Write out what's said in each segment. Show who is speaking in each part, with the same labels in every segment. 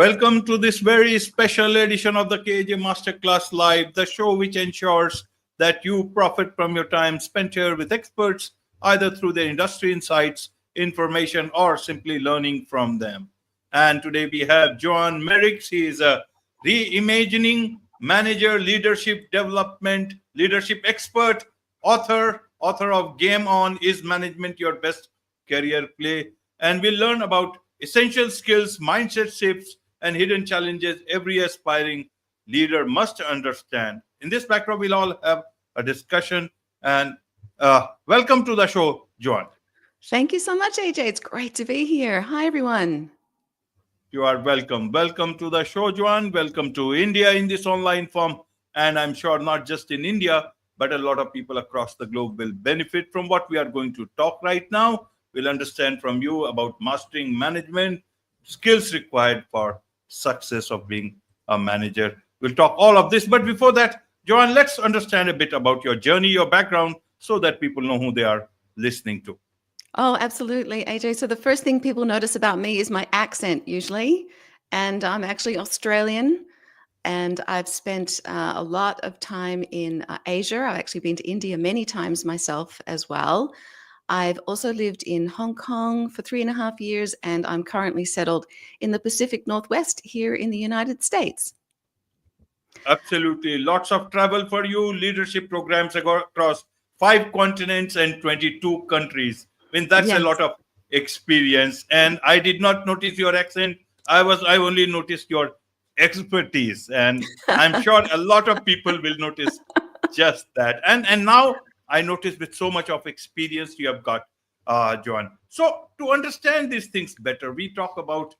Speaker 1: Welcome to this very special edition of the KJ Masterclass Live, the show which ensures that you profit from your time spent here with experts, either through their industry insights, information, or simply learning from them. And today we have Joanne Merrick. She is a reimagining manager, leadership development, leadership expert, author of Game On, Is Management Your Best Career Play? And we'll learn about essential skills, mindset shifts, and hidden challenges every aspiring leader must understand. In this backdrop, we'll all have a discussion. And welcome to the show, Joanne.
Speaker 2: Thank you so much, AJ. It's great to be here. Hi, everyone.
Speaker 1: You are welcome. Welcome to the show, Joanne. Welcome to India in this online form. And I'm sure not just in India, but a lot of people across the globe will benefit from what we are going to talk right now. We'll understand from you about mastering management, skills required for success of being a manager. We'll talk all of this. But before that, Joanne, let's understand a bit about your journey, your background, so that people know who they are listening to.
Speaker 2: Oh, absolutely, AJ. So the first thing people notice about me is my accent usually. And I'm actually Australian. And I've spent a lot of time in Asia. I've actually been to India many times myself as well. I've also lived in Hong Kong for 3.5 years, and I'm currently settled in the Pacific Northwest here in the United States.
Speaker 1: Absolutely. Lots of travel for you, leadership programs across 5 continents and 22 countries. I mean, that's
Speaker 2: Yes.
Speaker 1: a lot of experience. And I did not notice your accent. I only noticed your expertise. And I'm sure a lot of people will notice just that. And now I notice with so much of experience you have got, Joanne. So to understand these things better, we talk about,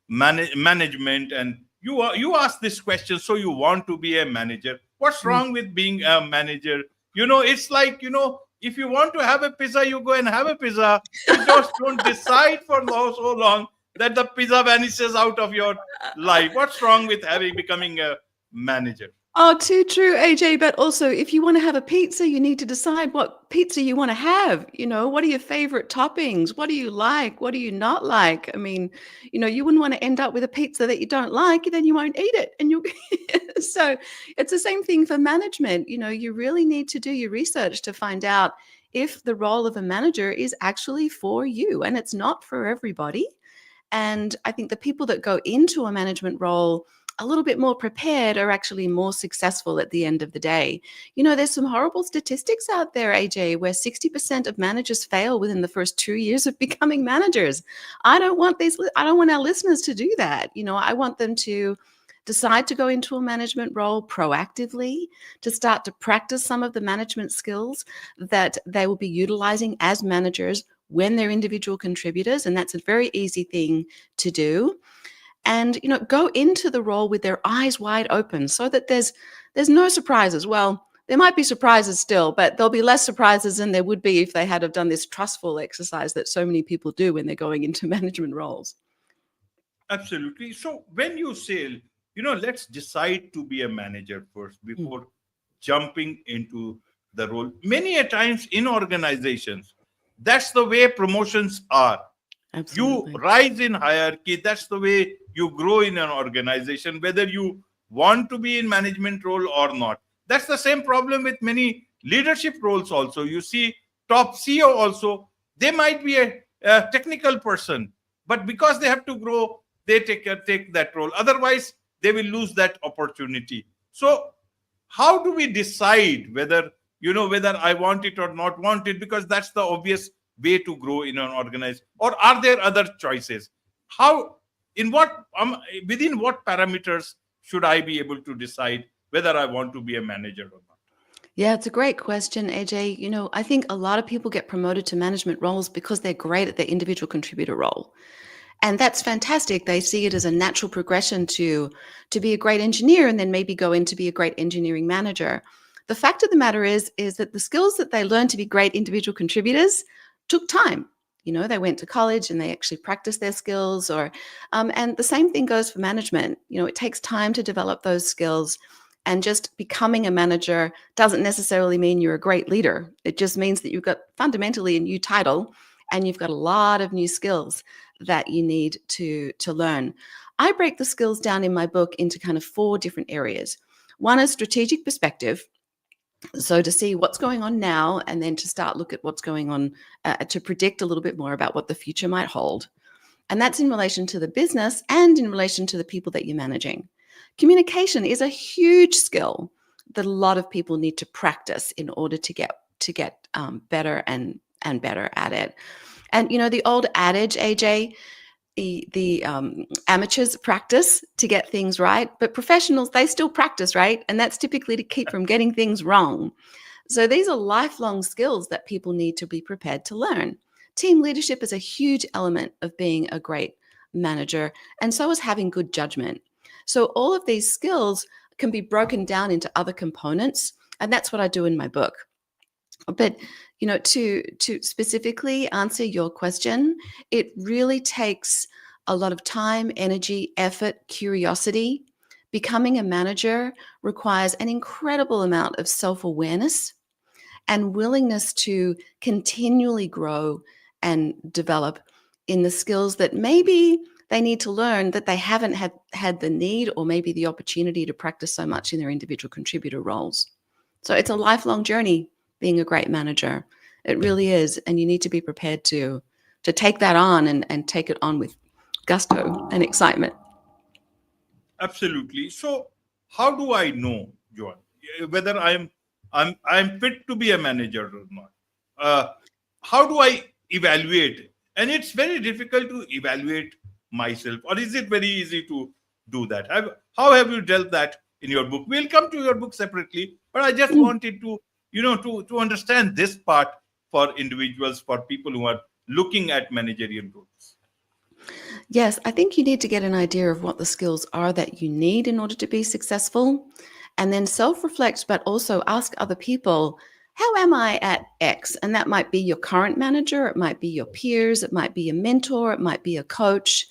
Speaker 1: management. And you ask this question, so you want to be a manager. What's wrong with being a manager? It's like, if you want to have a pizza, you go and have a pizza. You just don't decide for so long that the pizza vanishes out of your life. What's wrong with becoming a manager?
Speaker 2: Oh, too true, AJ. But also, if you want to have a pizza, you need to decide what pizza you want to have. What are your favorite toppings? What do you like? What do you not like? I mean, you wouldn't want to end up with a pizza that you don't like, then you won't eat it. And so it's the same thing for management. You really need to do your research to find out if the role of a manager is actually for you, and it's not for everybody. And I think the people that go into a management role a little bit more prepared are actually more successful at the end of the day. There's some horrible statistics out there, AJ, where 60% of managers fail within the first 2 years of becoming managers. I don't want our listeners to do that. I want them to decide to go into a management role proactively, to start to practice some of the management skills that they will be utilizing as managers when they're individual contributors. And that's a very easy thing to do. And, go into the role with their eyes wide open so that there's no surprises. Well, there might be surprises still, but there'll be less surprises than there would be if they had have done this trustful exercise that so many people do when they're going into management roles.
Speaker 1: Absolutely. So when you say, let's decide to be a manager first before jumping into the role. Many a times in organizations, that's the way promotions are.
Speaker 2: Absolutely.
Speaker 1: You rise in hierarchy. That's the way you grow in an organization, whether you want to be in management role or not. That's the same problem with many leadership roles also. You see, top CEO also, they might be a technical person, but because they have to grow, they take that role. Otherwise, they will lose that opportunity. So how do we decide whether I want it or not want it? Because that's the obvious way to grow in an organization. Or are there other choices? Within what parameters should I be able to decide whether I want to be a manager or not?
Speaker 2: Yeah, it's a great question, AJ. I think a lot of people get promoted to management roles because they're great at their individual contributor role. And that's fantastic. They see it as a natural progression to be a great engineer and then maybe go in to be a great engineering manager. The fact of the matter is that the skills that they learn to be great individual contributors took time. They went to college and they actually practiced their skills, and the same thing goes for management. It takes time to develop those skills, and just becoming a manager doesn't necessarily mean you're a great leader. It just means that you've got fundamentally a new title and you've got a lot of new skills that you need to learn. I break the skills down in my book into kind of 4 different areas. One is strategic perspective. So to see what's going on now, and then to start look at what's going on, to predict a little bit more about what the future might hold. And that's in relation to the business and in relation to the people that you're managing. Communication is a huge skill that a lot of people need to practice in order to get better and better at it. And the old adage, AJ, the amateurs practice to get things right, but professionals, they still practice, right? And that's typically to keep from getting things wrong. So these are lifelong skills that people need to be prepared to learn. Team leadership is a huge element of being a great manager, and so is having good judgment. So all of these skills can be broken down into other components, and that's what I do in my book. But to specifically answer your question, it really takes a lot of time, energy, effort, curiosity. Becoming a manager requires an incredible amount of self-awareness and willingness to continually grow and develop in the skills that maybe they need to learn that they haven't had the need or maybe the opportunity to practice so much in their individual contributor roles. So it's a lifelong journey being a great manager. It really is. And you need to be prepared to take that on and take it on with gusto and excitement.
Speaker 1: Absolutely. So, how do I know, Joanne, whether I'm fit to be a manager or not? How do I evaluate? And it's very difficult to evaluate myself, or is it very easy to do that? How have you dealt that in your book? We'll come to your book separately, but I just wanted to to understand this part for individuals, for people who are looking at managerial roles.
Speaker 2: Yes, I think you need to get an idea of what the skills are that you need in order to be successful, and then self-reflect, but also ask other people, how am I at X? And that might be your current manager, it might be your peers, it might be a mentor, it might be a coach.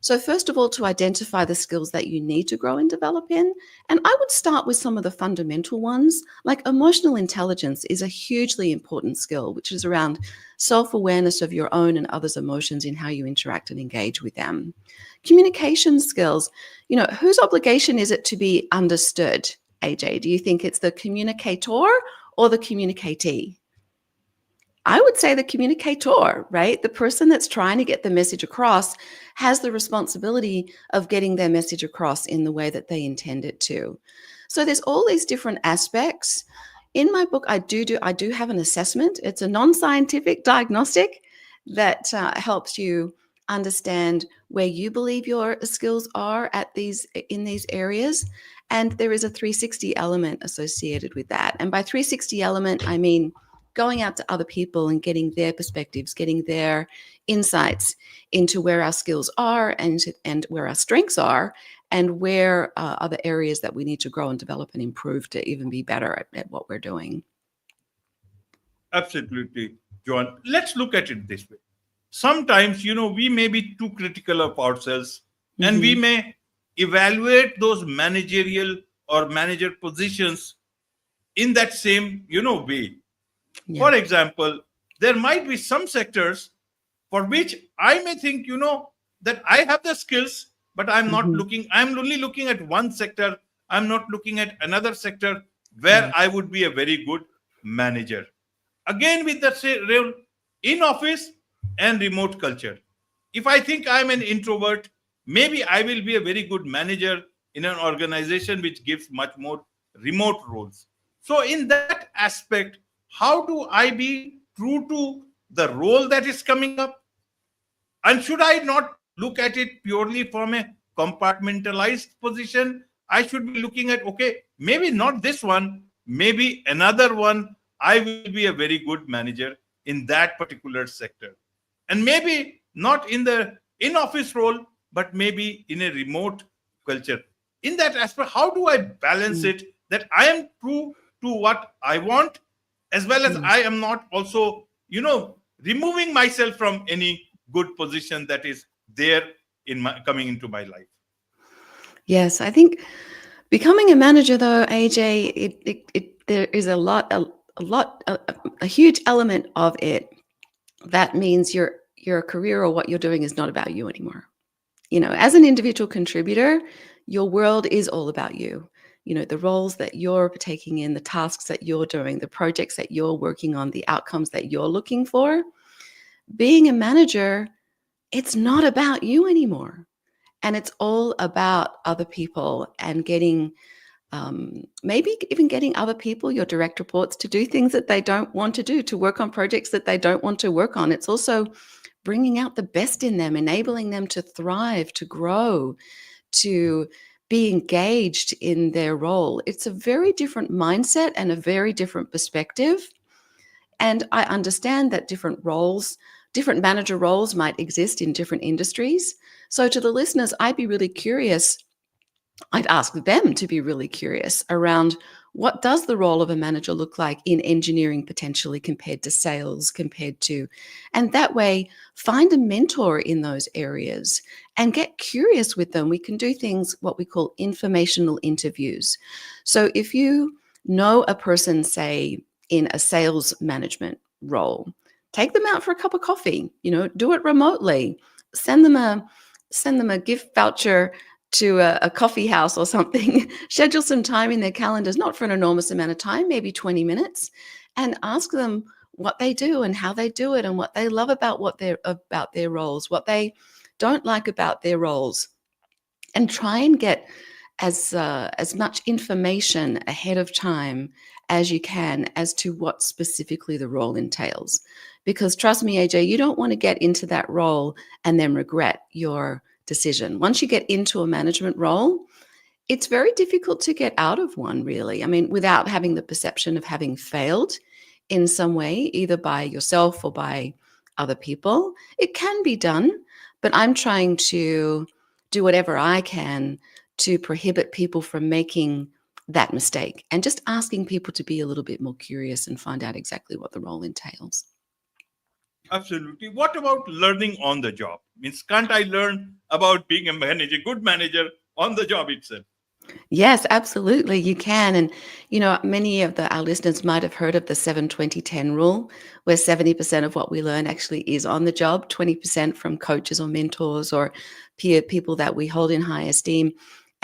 Speaker 2: So first of all, to identify the skills that you need to grow and develop in. And I would start with some of the fundamental ones, like emotional intelligence is a hugely important skill, which is around self-awareness of your own and others' emotions in how you interact and engage with them. Communication skills, whose obligation is it to be understood, AJ? Do you think it's the communicator or the communicatee? I would say the communicator, right? The person that's trying to get the message across has the responsibility of getting their message across in the way that they intend it to. So there's all these different aspects. In my book, I do have an assessment. It's a non-scientific diagnostic that helps you understand where you believe your skills are in these areas. And there is a 360 element associated with that. And by 360 element, I mean going out to other people and getting their perspectives, getting their insights into where our skills are and where our strengths are, and where are the areas that we need to grow and develop and improve to even be better at what we're doing.
Speaker 1: Absolutely, John. Let's look at it this way. Sometimes, we may be too critical of ourselves, and we may evaluate those managerial or manager positions in that same, way.
Speaker 2: Yeah.
Speaker 1: For example, there might be some sectors for which I may think, that I have the skills, but I'm only looking at one sector. I'm not looking at another sector where I would be a very good manager. Again, with the same in office and remote culture. If I think I'm an introvert, maybe I will be a very good manager in an organization which gives much more remote roles. So in that aspect, how do I be true to the role that is coming up? And should I not look at it purely from a compartmentalized position? I should be looking at, okay, maybe not this one, maybe another one. I will be a very good manager in that particular sector. And maybe not in the in-office role, but maybe in a remote culture. In that aspect, how do I balance it that I am true to what I want, as well as I am not also, removing myself from any good position that is there coming into my life?
Speaker 2: Yes, I think becoming a manager, though, AJ, there is a huge element of it that means your career or what you're doing is not about you anymore. as an individual contributor, your world is all about you. The roles that you're taking in, the tasks that you're doing, the projects that you're working on, the outcomes that you're looking for. Being a manager, it's not about you anymore. And it's all about other people and maybe even getting other people, your direct reports, to do things that they don't want to do, to work on projects that they don't want to work on. It's also bringing out the best in them, enabling them to thrive, to grow, to be engaged in their role. It's a very different mindset and a very different perspective. And I understand that different manager roles might exist in different industries. So to the listeners, I'd ask them to be really curious around, what does the role of a manager look like in engineering potentially compared to sales, and that way find a mentor in those areas and get curious with them. We can do things, what we call informational interviews. So if you know a person, say, in a sales management role, take them out for a cup of coffee, do it remotely, send them a gift voucher to a coffee house or something, schedule some time in their calendars, not for an enormous amount of time, maybe 20 minutes, and ask them what they do and how they do it and what they love about their roles, what they don't like about their roles, and try and get as much information ahead of time as you can as to what specifically the role entails. Because trust me, AJ, you don't want to get into that role and then regret your decision. Once you get into a management role, it's very difficult to get out of one, really. I mean, without having the perception of having failed in some way, either by yourself or by other people. It can be done, but I'm trying to do whatever I can to prohibit people from making that mistake, and just asking people to be a little bit more curious and find out exactly what the role entails.
Speaker 1: Absolutely. What about learning on the job? Means, can't I learn about being a manager, good manager, on the job itself?
Speaker 2: Yes, absolutely, you can. And, many of our listeners might have heard of the 7-20-10 rule, where 70% of what we learn actually is on the job, 20% from coaches or mentors or peer people that we hold in high esteem.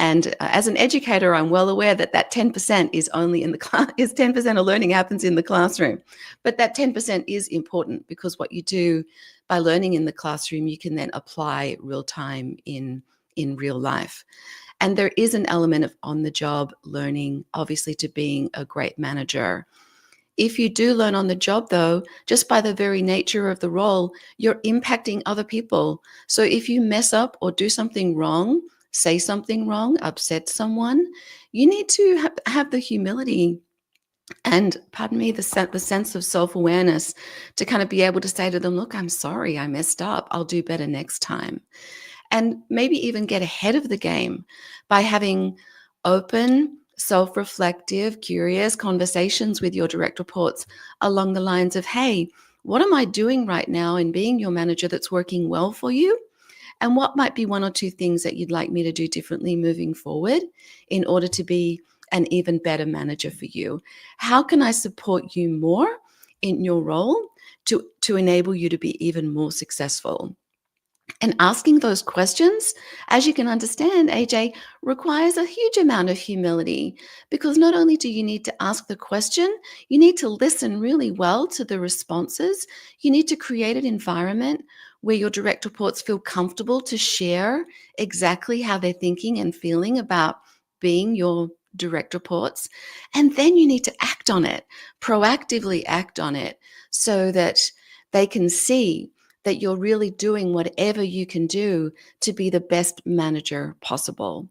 Speaker 2: And as an educator, I'm well aware that 10% is only in the class, is 10% of learning happens in the classroom. But that 10% is important, because what you do by learning in the classroom, you can then apply real time in real life. And there is an element of on-the-job learning, obviously, to being a great manager. If you do learn on the job, though, just by the very nature of the role, you're impacting other people. So if you mess up or do something wrong, say something wrong, upset someone, you need to have the humility and, pardon me, the sense of self-awareness to kind of be able to say to them, look, I'm sorry, I messed up. I'll do better next time. And maybe even get ahead of the game by having open, self-reflective, curious conversations with your direct reports along the lines of, hey, what am I doing right now in being your manager that's working well for you? And what might be one or two things that you'd like me to do differently moving forward in order to be an even better manager for you? How can I support you more in your role to enable you to be even more successful? And asking those questions, as you can understand, AJ, requires a huge amount of humility, because not only do you need to ask the question, you need to listen really well to the responses. You need to create an environment where your direct reports feel comfortable to share exactly how they're thinking and feeling about being your direct reports. And then you need to act on it, proactively act on it, so that they can see that you're really doing whatever you can do to be the best manager possible.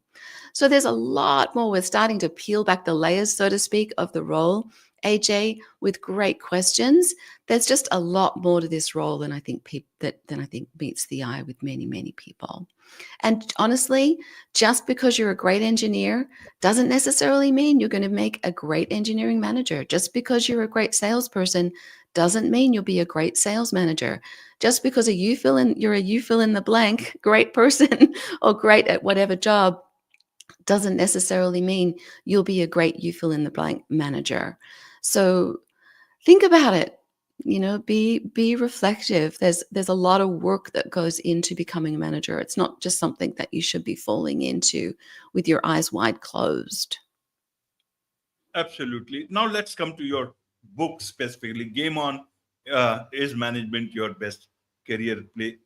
Speaker 2: So there's a lot more. We're starting to peel back the layers, so to speak, of the role, AJ, with great questions. There's just a lot more to this role than I think meets the eye with many, many people. And honestly, just because you're a great engineer doesn't necessarily mean you're going to make a great engineering manager. Just because you're a great salesperson doesn't mean you'll be a great sales manager. Just because you're a you fill in the blank great person or great at whatever job doesn't necessarily mean you'll be a great you fill in the blank manager. So think about it. Be reflective. There's a lot of work that goes into becoming a manager. It's not just something that you should be falling into with your eyes wide closed.
Speaker 1: Absolutely. Now let's come to your book specifically. Game On, Is Management Your Best Career Play?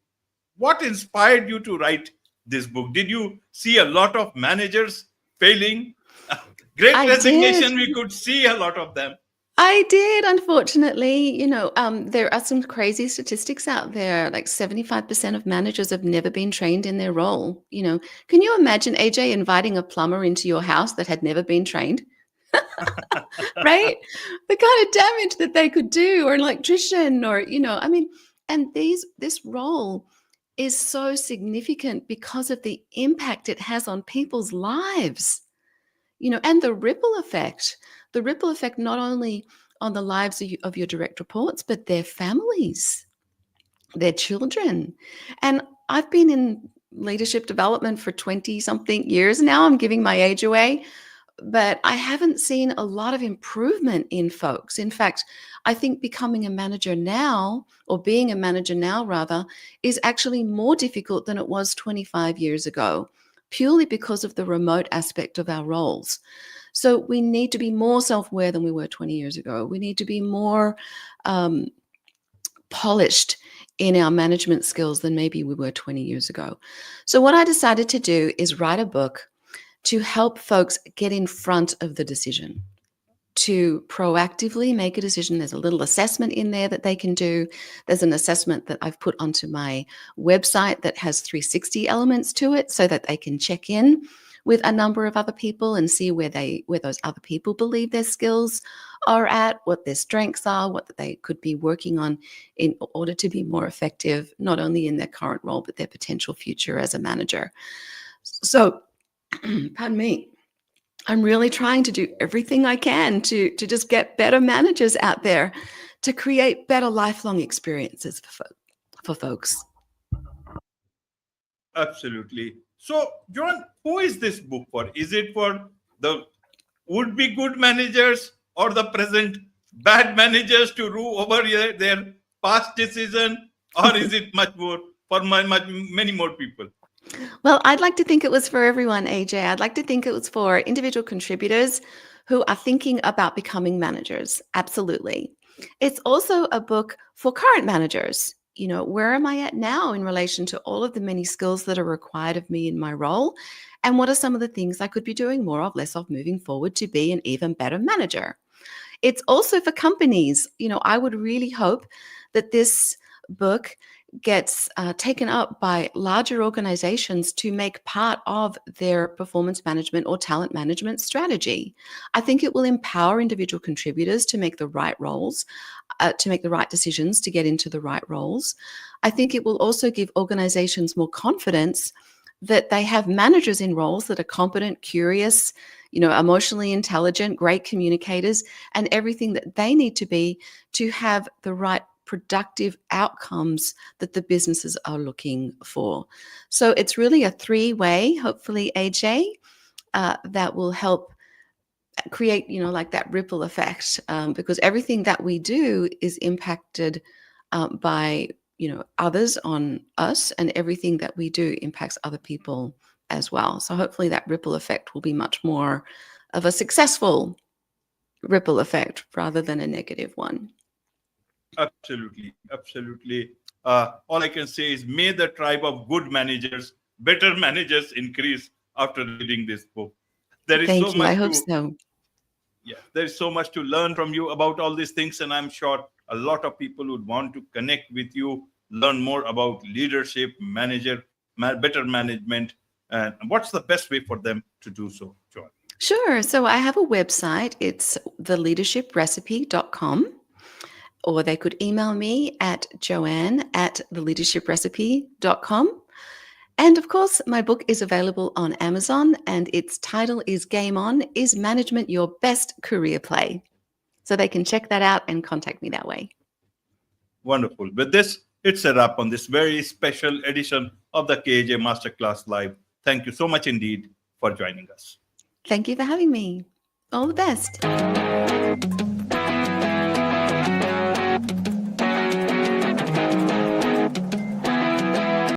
Speaker 1: What inspired you to write this book? Did you see a lot of managers failing? Great
Speaker 2: I did.
Speaker 1: Resignation, we could see a lot of them.
Speaker 2: I did, unfortunately. There are some crazy statistics out there. Like 75% of managers have never been trained in their role. Can you imagine, AJ, inviting a plumber into your house that had never been trained? Right? The kind of damage that they could do, or an electrician, or, and this role is so significant because of the impact it has on people's lives, and the ripple effect. The ripple effect not only on the lives of your direct reports, but their families, their children. And I've been in leadership development for 20-something years now. I'm giving my age away, but I haven't seen a lot of improvement in folks. In fact, I think becoming a manager now, or being a manager now rather, is actually more difficult than it was 25 years ago, purely because of the remote aspect of our roles. So we need to be more self-aware than we were 20 years ago. We need to be more polished in our management skills than maybe we were 20 years ago. So what I decided to do is write a book to help folks get in front of the decision, to proactively make a decision. There's a little assessment in there that they can do. There's an assessment that I've put onto my website that has 360 elements to it so that they can check in with a number of other people and see where those other people believe their skills are at, what their strengths are, what they could be working on in order to be more effective, not only in their current role, but their potential future as a manager. So, pardon me, I'm really trying to do everything I can to just get better managers out there to create better lifelong experiences for folks.
Speaker 1: Absolutely. So, John, who is this book for? Is it for the would-be good managers or the present bad managers to rule over their past decision, or is it much more for many more people?
Speaker 2: Well, I'd like to think it was for everyone, AJ. I'd like to think it was for individual contributors who are thinking about becoming managers. Absolutely. It's also a book for current managers. Where am I at now in relation to all of the many skills that are required of me in my role? And what are some of the things I could be doing more of, less of moving forward to be an even better manager? It's also for companies. I would really hope that this book gets taken up by larger organizations to make part of their performance management or talent management strategy. I think it will empower individual contributors to make the right roles, to make the right decisions, to get into the right roles. I think it will also give organizations more confidence that they have managers in roles that are competent, curious, emotionally intelligent, great communicators, and everything that they need to be to have the right productive outcomes that the businesses are looking for. So it's really a three-way, hopefully, AJ, that will help create, like that ripple effect, because everything that we do is impacted by, others on us, and everything that we do impacts other people as well. So hopefully that ripple effect will be much more of a successful ripple effect rather than a negative one.
Speaker 1: Absolutely, absolutely. All I can say is, may the tribe of good managers, better managers, increase after reading this book. There is
Speaker 2: Thank
Speaker 1: so
Speaker 2: you. I
Speaker 1: much
Speaker 2: hope
Speaker 1: to
Speaker 2: so.
Speaker 1: Yeah, there is so much to learn from you about all these things, and I'm sure a lot of people would want to connect with you, learn more about leadership, better management, and what's the best way for them to do so, Joanne?
Speaker 2: Sure. So I have a website. It's theleadershiprecipe.com. Or they could email me at joanne@theleadershiprecipe.com. And of course, my book is available on Amazon, and its title is Game On, Is Management Your Best Career Play? So they can check that out and contact me that way.
Speaker 1: Wonderful. With this, it's a wrap on this very special edition of the KJ Masterclass Live. Thank you so much indeed for joining us.
Speaker 2: Thank you for having me. All the best.